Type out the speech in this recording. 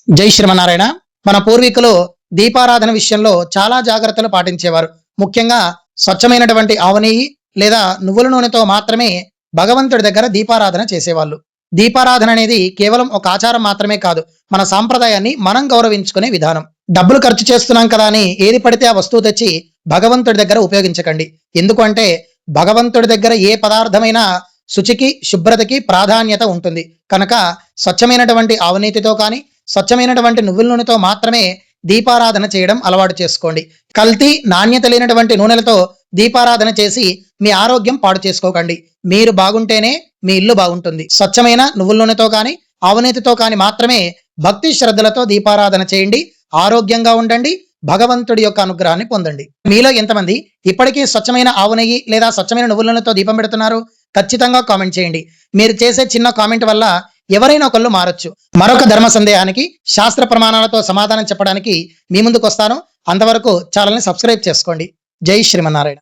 జై శ్రీమన్నారాయణ. మన పూర్వీకులు దీపారాధన విషయంలో చాలా జాగ్రత్తలు పాటించేవారు. ముఖ్యంగా స్వచ్ఛమైనటువంటి ఆవు నెయ్యి లేదా నువ్వుల నూనెతో మాత్రమే భగవంతుడి దగ్గర దీపారాధన చేసేవాళ్ళు. దీపారాధన అనేది కేవలం ఒక ఆచారం మాత్రమే కాదు, మన సాంప్రదాయాన్ని మనం గౌరవించుకునే విధానం. డబ్బులు ఖర్చు చేస్తున్నాం కదా అని ఏది పడితే ఆ వస్తువు తెచ్చి భగవంతుడి దగ్గర ఉపయోగించకండి. ఎందుకంటే భగవంతుడి దగ్గర ఏ పదార్థమైనా శుచికి, శుభ్రతకి ప్రాధాన్యత ఉంటుంది. కనుక స్వచ్ఛమైనటువంటి ఆవునీతితో కానీ, స్వచ్ఛమైనటువంటి నువ్వుల నూనెతో మాత్రమే దీపారాధన చేయడం అలవాటు చేసుకోండి. కల్తీ, నాణ్యత లేనటువంటి నూనెలతో దీపారాధన చేసి మీ ఆరోగ్యం పాడు చేసుకోకండి. మీరు బాగుంటేనే మీ ఇల్లు బాగుంటుంది. స్వచ్ఛమైన నువ్వుల నూనెతో కానీ, ఆవునేతితో కానీ మాత్రమే భక్తి శ్రద్ధలతో దీపారాధన చేయండి. ఆరోగ్యంగా ఉండండి. భగవంతుడి యొక్క అనుగ్రహాన్ని పొందండి. మీలో ఎంతమంది ఇప్పటికీ స్వచ్ఛమైన ఆవు నెయ్యి లేదా స్వచ్ఛమైన నువ్వుల నూనెతో దీపం పెడుతున్నారు? ఖచ్చితంగా కామెంట్ చేయండి. మీరు చేసే చిన్న కామెంట్ వల్ల ఎవరైనా ఒకళ్ళు మారొచ్చు. మరొక ధర్మ సందేహానికి శాస్త్ర ప్రమాణాలతో సమాధానం చెప్పడానికి మీ ముందుకు వస్తాను. అంతవరకు ఛానల్ని సబ్స్క్రైబ్ చేసుకోండి. జై శ్రీమన్నారాయణ.